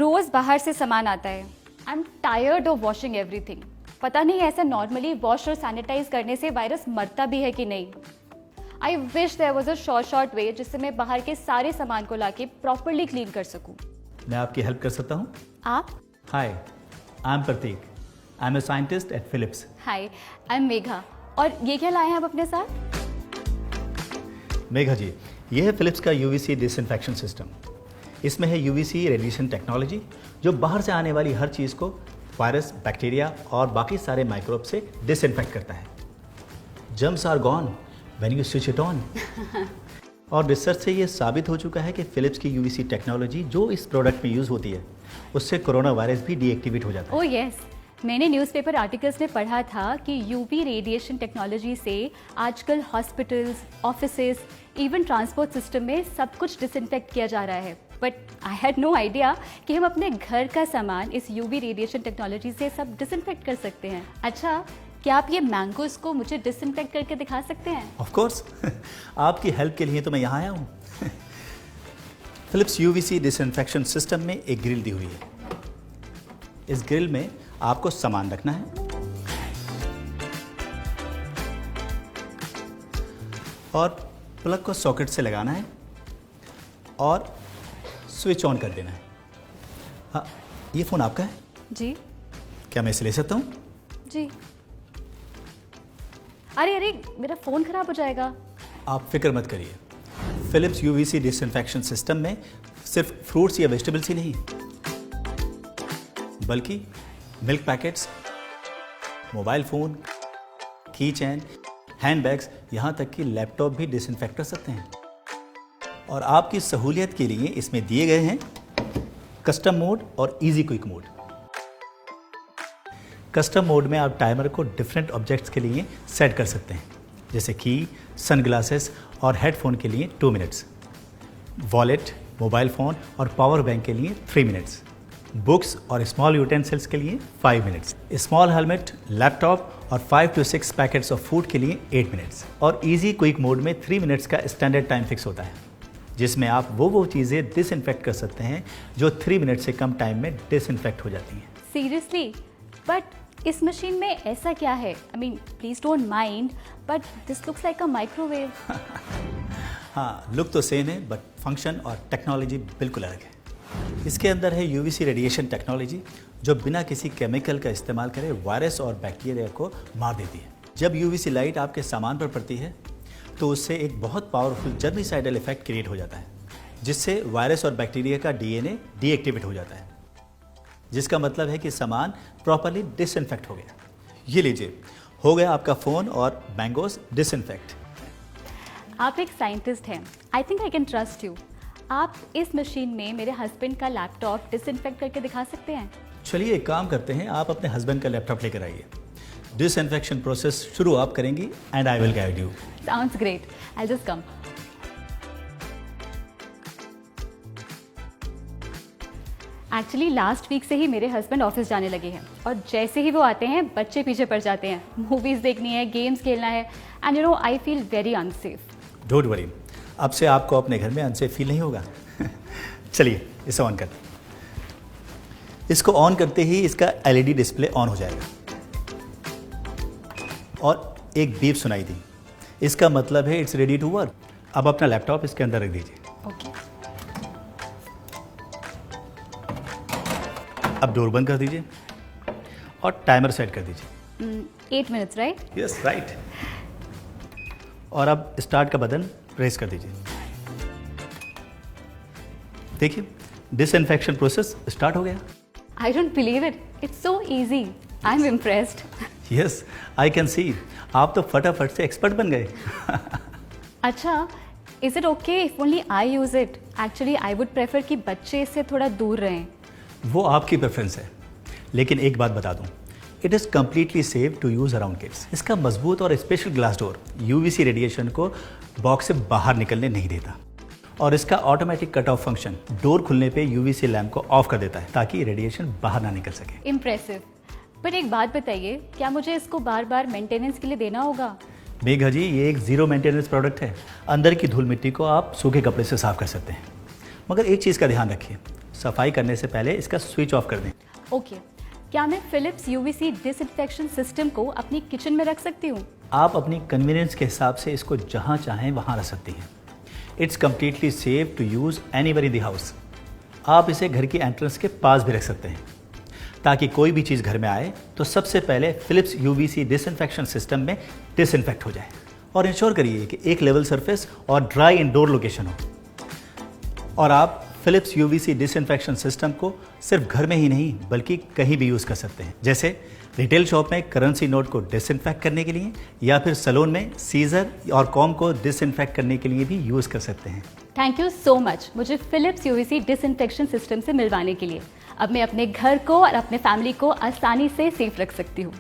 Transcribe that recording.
रोज बाहर से सामान आता है। I am tired of washing everything. पता नहीं ऐसा नॉर्मली वॉश और सैनिटाइज करने से वायरस मरता भी है कि नहीं। I wish there was a short way जिससे मैं बाहर के सारे सामान को लाके प्रॉपरली क्लीन कर सकूं। मैं आपकी हेल्प कर सकता हूँ? आप? Hi, I am Prateek. I am a scientist at Philips. Hi, I am Megha. और ये क्या लाए हैं आप अपने साथ? मेघा जी, ये है फिलिप्स का यूवीसी डिसइंफेक्शन सिस्टम। इसमें है यूवीसी रेडिएशन टेक्नोलॉजी जो बाहर से आने वाली हर चीज़ को वायरस, बैक्टीरिया और बाकी सारे माइक्रोब से डिसइंफेक्ट करता है। Germs are gone when you switch it on. और रिसर्च से ये साबित हो चुका है कि फिलिप्स की यूवीसी टेक्नोलॉजी जो इस प्रोडक्ट में यूज़ होती है उससे कोरोना वायरस भी डीएक्टिवेट हो जाता है। ओह यस, मैंने न्यूज़पेपर आर्टिकल्स में पढ़ा था कि यूवी रेडिएशन टेक्नोलॉजी से आजकल hospitals, offices, even transport system में सब कुछ डिसइंफेक्ट किया जा रहा है। But I had no idea कि हम अपने घर का सामान इस यूवी रेडिएशन टेक्नोलॉजी से सब डिसइंफेक्ट कर सकते हैं। अच्छा, क्या आप ये मैंगोज को मुझे डिसइंफेक्ट करके दिखा सकते हैं? Of course. आपकी हेल्प के लिए तो मैं यहाँ आया हूँ। फिलिप्स यूवीसी डिसइंफेक्शन सिस्टम में एक ग्रिल दी हुई है। इस ग्रिल में आपको सामान रखना है और प्लग को सॉकेट से लगाना है और स्विच ऑन कर देना है। हाँ, ये फ़ोन आपका है? जी। क्या मैं इसे ले सकता हूँ? जी। अरे मेरा फ़ोन ख़राब हो जाएगा। आप फिक्र मत करिए। फिलिप्स यूवीसी डिसइंफेक्शन सिस्टम में सिर्फ फ्रूट्स या वेजिटेबल्स ही नहीं बल्कि मिल्क पैकेट्स, मोबाइल फ़ोन, की चैन, हैंडबैग्स, यहाँ तक कि लैपटॉप भी डिसइंफेक्ट कर सकते हैं। और आपकी सहूलियत के लिए इसमें दिए गए हैं कस्टम मोड और easy quick mode. Custom mode में आप टाइमर को डिफरेंट ऑब्जेक्ट्स के लिए सेट कर सकते हैं, जैसे की, सनग्लासेस और हेडफोन के लिए 2 मिनट्स, वॉलेट, मोबाइल फ़ोन और पावर बैंक के लिए 3 मिनट्स, बुक्स और स्मॉल यूटेंसिल्स के लिए 5 मिनट्स, स्मॉल हेलमेट, लैपटॉप और 5 to 6 पैकेट्स ऑफ फूड के लिए 8 मिनट्स। और इजी क्विक मोड में 3 मिनट्स का स्टैंडर्ड टाइम फिक्स होता है, जिसमें आप वो चीज़ें डिसइंफेक्ट कर सकते हैं जो 3 मिनट से कम टाइम में डिसइंफेक्ट हो जाती हैं। सीरियसली? बट इस मशीन में ऐसा क्या है? I mean, please don't mind, but this looks like a microwave. हाँ, लुक तो सेम है बट फंक्शन और टेक्नोलॉजी बिल्कुल अलग है। इसके अंदर है यूवीसी रेडिएशन टेक्नोलॉजी जो बिना किसी केमिकल का इस्तेमाल करे वायरस और बैक्टीरिया को मार देती है। जब यूवीसी लाइट आपके सामान पर पड़ती है तो उससे एक बहुत पावरफुल जर्मिसाइडल इफेक्ट क्रिएट हो जाता है, जिससे वायरस और बैक्टीरिया का डीएनए डीएक्टिवेट हो जाता है, जिसका मतलब है कि सामान प्रॉपरली डिसइंफेक्ट हो गया। ये लीजिए, हो गया आपका फ़ोन और मैंगोज डिसइंफेक्ट। आप एक साइंटिस्ट हैं, I think I can trust you. आप इस मशीन में मेरे हस्बैंड का लैपटॉप डिसइंफेक्ट करके दिखा सकते हैं? चलिए एक काम करते हैं, आप अपने हस्बैंड का लैपटॉप लेकर आइए। डिसइंफेक्शन प्रोसेस शुरू आप करेंगी and I will guide you. Sounds great, I just come. Actually last week से ही मेरे हस्बैंड ऑफिस जाने लगे हैं और जैसे ही वो आते हैं बच्चे पीछे पड़ जाते हैं। मूवीज़ देखनी है, गेम्स खेलना है, and you know I feel very unsafe. Don't worry, अब से आपको अपने घर में अनसेफ फील नहीं होगा। चलिए इसे ऑन करते हैं। इसको ऑन करते ही इसका एलईडी डिस्प्ले ऑन हो जाएगा और एक बीप सुनाई दी। इसका मतलब है इट्स रेडी टू वर्क। अब अपना लैपटॉप इसके अंदर रख दीजिए। ओके। अब डोर बंद कर दीजिए और टाइमर सेट कर दीजिए। 8 मिनट्स, राइट? Yes, right. और अब स्टार्ट का बटन प्रेस कर दीजिए। देखिए, डिसइंफेक्शन प्रोसेस स्टार्ट हो गया। I don't believe it, it's so easy. I am impressed. Yes, I can see. आप तो फटाफट से एक्सपर्ट बन गए। अच्छा, is it okay if only I use it? Actually I would prefer कि बच्चे इससे थोड़ा दूर रहें। वो आपकी प्रेफरेंस है, लेकिन एक बात बता दूं, it is completely safe to use around kids. इसका मजबूत और special glass door UVC radiation को बॉक्स से बाहर निकलने नहीं देता और इसका automatic cut off function door खुलने पे यूवीसी लैम्प को ऑफ कर देता है ताकि रेडिएशन बाहर ना निकल सके। इम्प्रेसिव। बट एक बात बताइए, क्या मुझे इसको बार बार मेंटेनेंस के लिए देना होगा? मेघा जी, ये एक ज़ीरो मेंटेनेंस प्रोडक्ट है। अंदर की धूल मिट्टी को आप सूखे कपड़े से साफ कर सकते हैं, मगर एक चीज़ का ध्यान रखिए, सफाई करने से पहले इसका स्विच ऑफ कर दें। ओके, क्या मैं फिलिप्स यूवीसी डिसइंफेक्शन सिस्टम को अपनी किचन में रख सकती हूँ? आप अपनी कन्वीनियंस के हिसाब से इसको जहाँ चाहें वहाँ रख सकती हैं। It's completely safe to use anywhere in the house. आप इसे घर की एंट्रेंस के पास भी रख सकते हैं ताकि कोई भी चीज़ घर में आए तो सबसे पहले फिलिप्स यूवीसी डिसइंफेक्शन सिस्टम में डिसइंफेक्ट हो जाए। और इंश्योर करिए कि एक लेवल सरफेस और ड्राई इंडोर लोकेशन हो। और आप फिलिप्स यूवीसी डिसइंफेक्शन सिस्टम को सिर्फ घर में ही नहीं बल्कि कहीं भी यूज़ कर सकते हैं, जैसे रिटेल शॉप में करेंसी नोट को डिसइंफेक्ट करने के लिए या फिर सैलून में सीजर और कॉम को डिसइंफेक्ट करने के लिए भी यूज़ कर सकते हैं। थैंक यू सो मच मुझे फिलिप्स यूवीसी डिसइंफेक्शन सिस्टम से मिलवाने के लिए। अब मैं अपने घर को और अपने फैमिली को आसानी से सेफ रख सकती हूँ।